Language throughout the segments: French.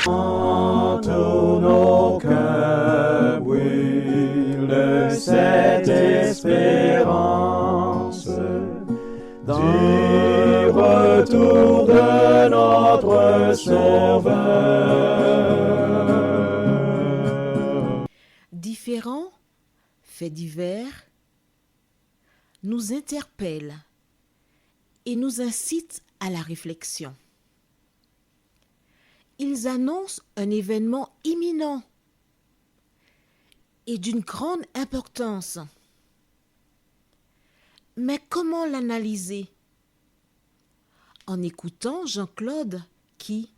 Tous nos cœurs brûlent de cette espérance du retour de notre Sauveur. Différents faits divers nous interpellent et nous incitent à la réflexion. Ils annoncent un événement imminent et d'une grande importance. Mais comment l'analyser? En écoutant Jean-Claude qui,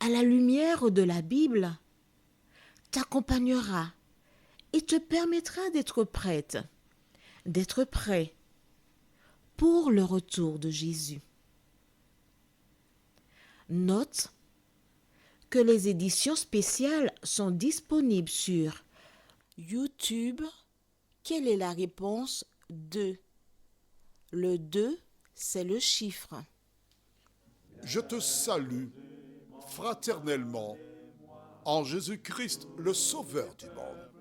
à la lumière de la Bible, t'accompagnera et te permettra d'être prête, d'être prêt pour le retour de Jésus. Note que les éditions spéciales sont disponibles sur YouTube. Quelle est la réponse 2? Le 2, c'est le chiffre. Je te salue fraternellement en Jésus-Christ, le Sauveur du monde.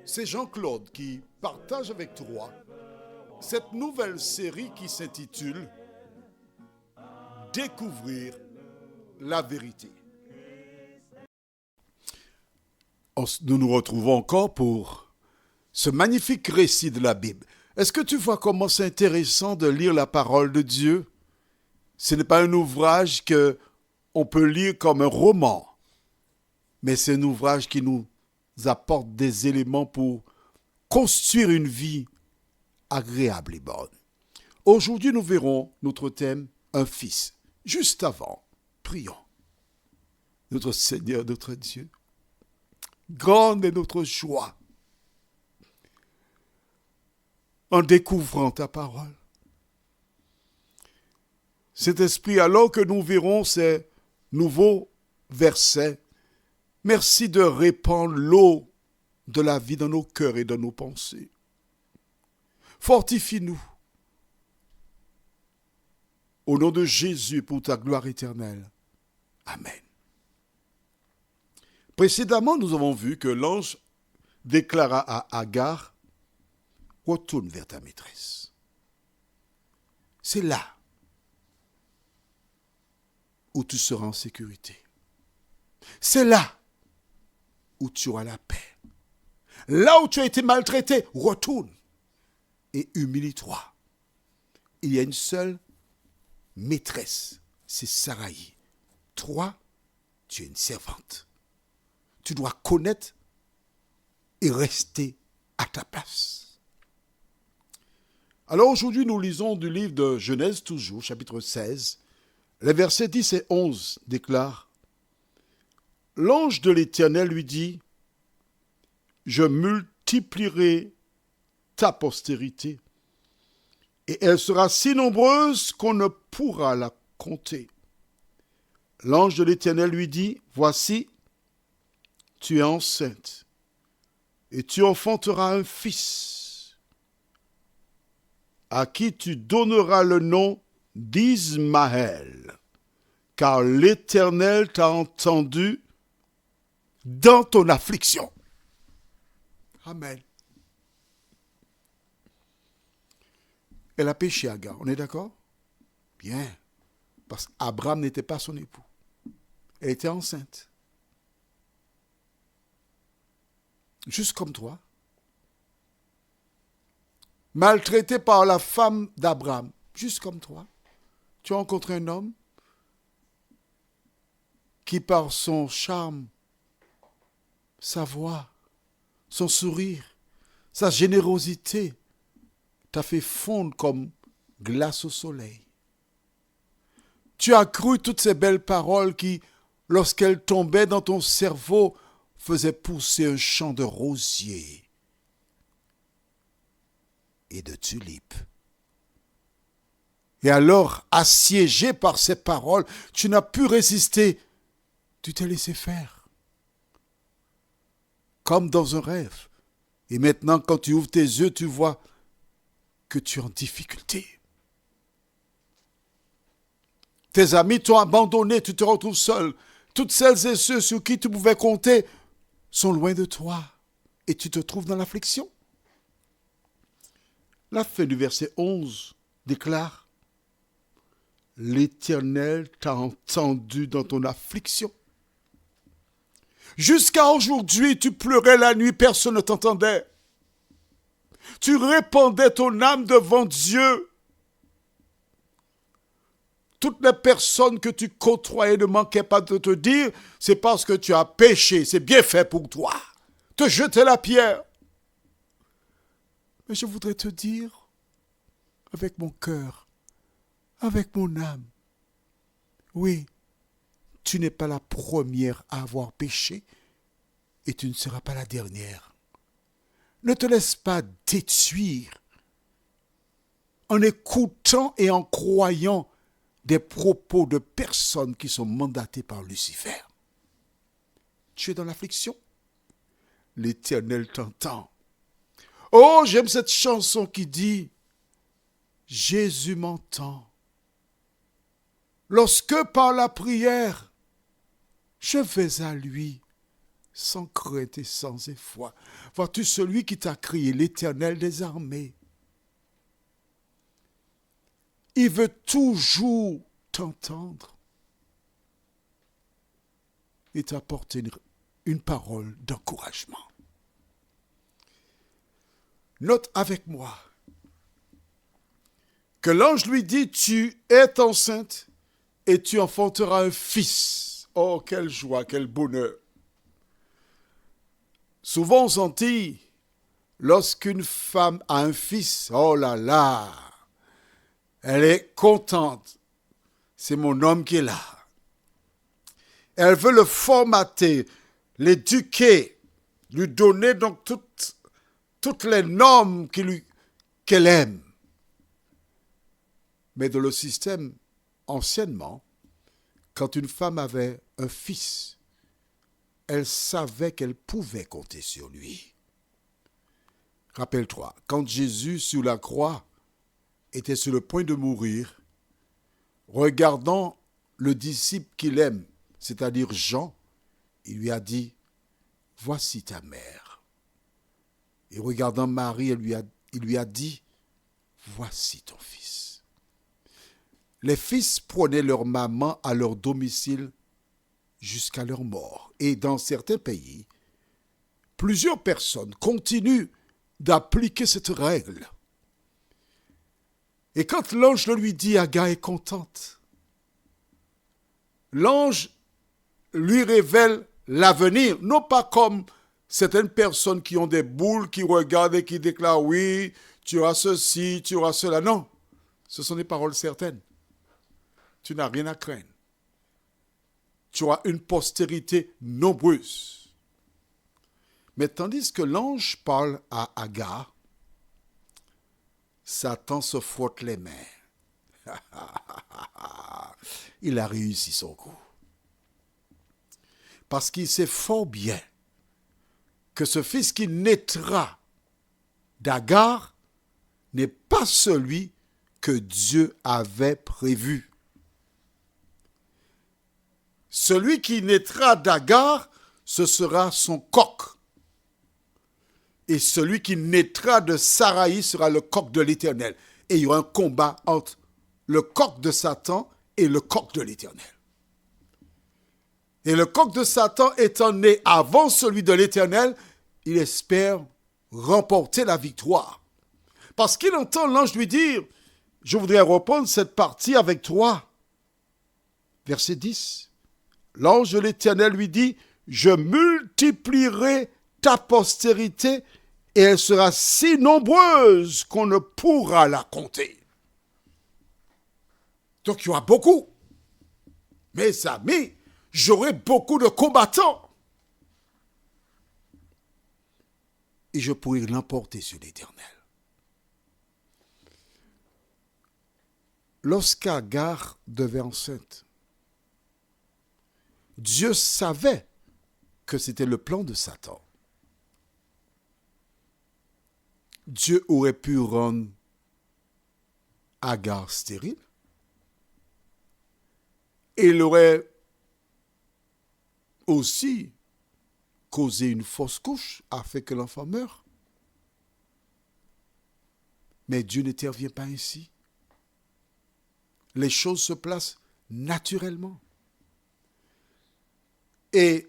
C'est Jean-Claude qui partage avec toi cette nouvelle série qui s'intitule « Découvrir la vérité ». Nous nous retrouvons encore pour ce magnifique récit de la Bible. Est-ce que tu vois comment c'est intéressant de lire la parole de Dieu? Ce n'est pas un ouvrage qu'on peut lire comme un roman, mais c'est un ouvrage qui nous apporte des éléments pour construire une vie agréable et bonne. Aujourd'hui, nous verrons notre thème, un fils. Juste avant, prions. Notre Seigneur, notre Dieu, grande est notre joie en découvrant ta parole. Saint-Esprit, alors que nous verrons ces nouveaux versets, merci de répandre l'eau de la vie dans nos cœurs et dans nos pensées. Fortifie-nous. Au nom de Jésus, pour ta gloire éternelle. Amen. Précédemment, nous avons vu que l'ange déclara à Agar, « Retourne vers ta maîtresse. » C'est là où tu seras en sécurité. C'est là où tu auras la paix. Là où tu as été maltraité, retourne et humilie-toi. Il y a une seule maîtresse, c'est Saraï. Toi, tu es une servante. Tu dois connaître et rester à ta place. Alors aujourd'hui, nous lisons du livre de Genèse toujours, chapitre 16. Les versets 10 et 11 déclarent « L'ange de l'Éternel lui dit, je multiplierai ta postérité, et elle sera si nombreuse qu'on ne pourra la compter. » L'ange de l'Éternel lui dit, « Voici, tu es enceinte, et tu enfanteras un fils, à qui tu donneras le nom d'Ismaël, car l'Éternel t'a entendu dans ton affliction. » Amen. Elle a péché, Agar, on est d'accord? Bien, parce qu'Abraham n'était pas son époux. Elle était enceinte. Juste comme toi. Maltraitée par la femme d'Abraham, juste comme toi. Tu as rencontré un homme qui, par son charme, sa voix, son sourire, sa générosité, t'a fait fondre comme glace au soleil. Tu as cru toutes ces belles paroles qui, lorsqu'elles tombaient dans ton cerveau, faisaient pousser un champ de rosiers et de tulipes. Et alors, assiégé par ces paroles, tu n'as pu résister. Tu t'es laissé faire. Comme dans un rêve. Et maintenant, quand tu ouvres tes yeux, tu vois que tu es en difficulté. Tes amis t'ont abandonné, tu te retrouves seul. Toutes celles et ceux sur qui tu pouvais compter sont loin de toi et tu te trouves dans l'affliction. La fin du verset 11 déclare: l'Éternel t'a entendu dans ton affliction. Jusqu'à aujourd'hui, tu pleurais la nuit, personne ne t'entendait. Tu répandais ton âme devant Dieu. Toutes les personnes que tu côtoyais ne manquaient pas de te dire: c'est parce que tu as péché, c'est bien fait pour toi. Te jeter la pierre. Mais je voudrais te dire, avec mon cœur, avec mon âme, oui, tu n'es pas la première à avoir péché et tu ne seras pas la dernière. Ne te laisse pas détruire en écoutant et en croyant des propos de personnes qui sont mandatées par Lucifer. Tu es dans l'affliction? L'Éternel t'entend. Oh, j'aime cette chanson qui dit: Jésus m'entend. Lorsque par la prière, je vais à lui sans crainte et sans effroi. Vois-tu celui qui t'a crié, l'Éternel des armées? Il veut toujours t'entendre et t'apporter une parole d'encouragement. Note avec moi que l'ange lui dit: tu es enceinte et tu enfanteras un fils. Oh, quelle joie, quel bonheur. Souvent aux Antilles, lorsqu'une femme a un fils, oh là là, elle est contente. C'est mon homme qui est là. Elle veut le formater, l'éduquer, lui donner donc toutes les normes qu'elle aime. Mais dans le système, anciennement, quand une femme avait un fils, elle savait qu'elle pouvait compter sur lui. Rappelle-toi, quand Jésus, sur la croix, était sur le point de mourir, regardant le disciple qu'il aime, c'est-à-dire Jean, il lui a dit: voici ta mère. Et regardant Marie, il lui a dit: voici ton fils. Les fils prenaient leur maman à leur domicile jusqu'à leur mort. Et dans certains pays, plusieurs personnes continuent d'appliquer cette règle. Et quand l'ange le lui dit, Agar est contente. L'ange lui révèle l'avenir, non pas comme certaines personnes qui ont des boules, qui regardent et qui déclarent: oui, tu auras ceci, tu auras cela. Non, ce sont des paroles certaines. Tu n'as rien à craindre. Tu auras une postérité nombreuse. Mais tandis que l'ange parle à Agar, Satan se frotte les mains. Il a réussi son coup. Parce qu'il sait fort bien que ce fils qui naîtra d'Agar n'est pas celui que Dieu avait prévu. Celui qui naîtra d'Agar, ce sera son coq. Et celui qui naîtra de Saraï sera le coq de l'Éternel. Et il y aura un combat entre le coq de Satan et le coq de l'Éternel. Et le coq de Satan étant né avant celui de l'Éternel, il espère remporter la victoire. Parce qu'il entend l'ange lui dire: je voudrais reprendre cette partie avec toi. Verset 10. L'ange de l'Éternel lui dit: je multiplierai ta postérité et elle sera si nombreuse qu'on ne pourra la compter. Donc il y aura beaucoup. Mes amis, j'aurai beaucoup de combattants. Et je pourrai l'emporter sur l'Éternel. Lorsqu'Agar devait enceinte, Dieu savait que c'était le plan de Satan. Dieu aurait pu rendre Agar stérile. il aurait aussi causé une fausse couche afin que l'enfant meure. Mais Dieu n'intervient pas ainsi. Les choses se placent naturellement. Et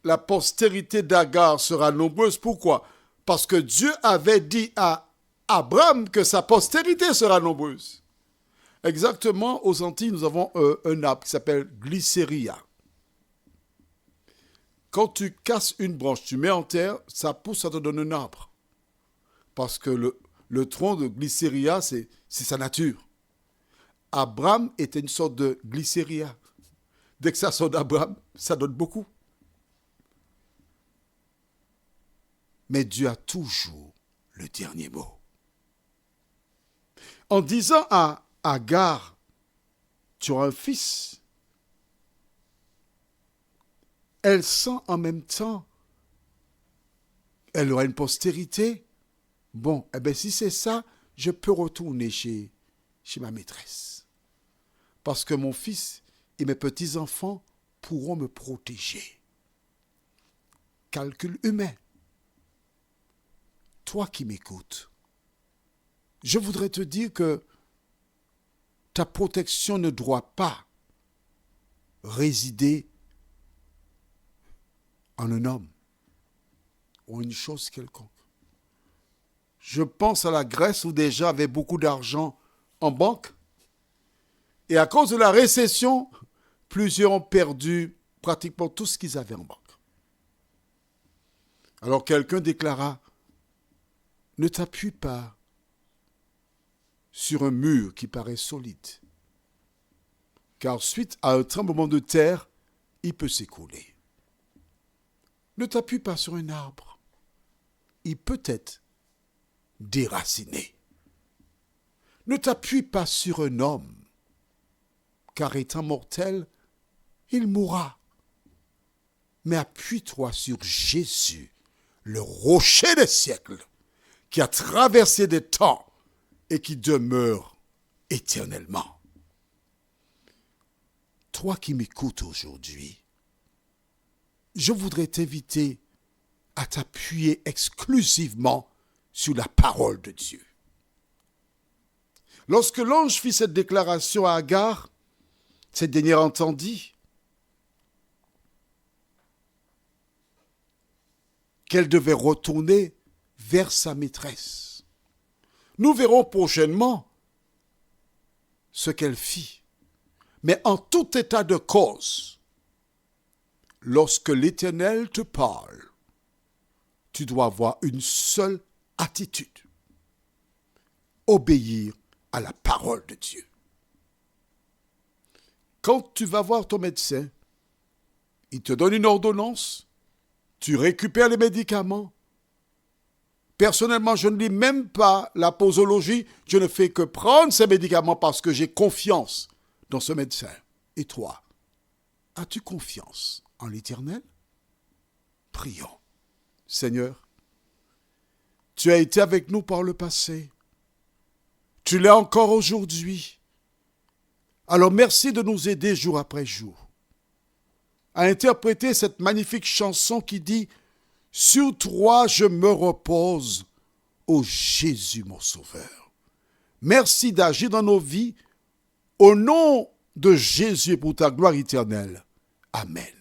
la postérité d'Agar sera nombreuse. Pourquoi? Parce que Dieu avait dit à Abraham que sa postérité sera nombreuse. Exactement, aux Antilles, nous avons un arbre qui s'appelle Glyceria. Quand tu casses une branche, tu mets en terre, ça pousse, ça te donne un arbre. Parce que le tronc de Glyceria, c'est sa nature. Abraham était une sorte de Glyceria. Dès que ça sort d'Abraham, ça donne beaucoup. Mais Dieu a toujours le dernier mot. En disant à Agar, tu auras un fils, elle sent en même temps, elle aura une postérité. Bon, eh bien si c'est ça, je peux retourner chez ma maîtresse. Parce que mon fils et mes petits-enfants pourront me protéger. Calcul humain. Toi qui m'écoutes, je voudrais te dire que ta protection ne doit pas résider en un homme ou une chose quelconque. Je pense à la Grèce où des gens avaient beaucoup d'argent en banque et à cause de la récession, plusieurs ont perdu pratiquement tout ce qu'ils avaient en banque. Alors quelqu'un déclara, ne t'appuie pas sur un mur qui paraît solide, car suite à un tremblement de terre, il peut s'écrouler. Ne t'appuie pas sur un arbre, il peut être déraciné. Ne t'appuie pas sur un homme, car étant mortel, il mourra. Mais appuie-toi sur Jésus, le rocher des siècles, qui a traversé des temps et qui demeure éternellement. Toi qui m'écoutes aujourd'hui, je voudrais t'inviter à t'appuyer exclusivement sur la parole de Dieu. Lorsque l'ange fit cette déclaration à Agar, cette dernière entendit qu'elle devait retourner vers sa maîtresse. Nous verrons prochainement ce qu'elle fit. Mais en tout état de cause, lorsque l'Éternel te parle, tu dois avoir une seule attitude. Obéir à la parole de Dieu. Quand tu vas voir ton médecin, il te donne une ordonnance, tu récupères les médicaments. Personnellement, je ne lis même pas la posologie, je ne fais que prendre ces médicaments parce que j'ai confiance dans ce médecin. Et toi, as-tu confiance en l'Éternel? Prions. Seigneur, tu as été avec nous par le passé. Tu l'es encore aujourd'hui. Alors merci de nous aider jour après jour à interpréter cette magnifique chanson qui dit « Sur toi je me repose, ô Jésus mon Sauveur ». Merci d'agir dans nos vies au nom de Jésus et pour ta gloire éternelle. Amen.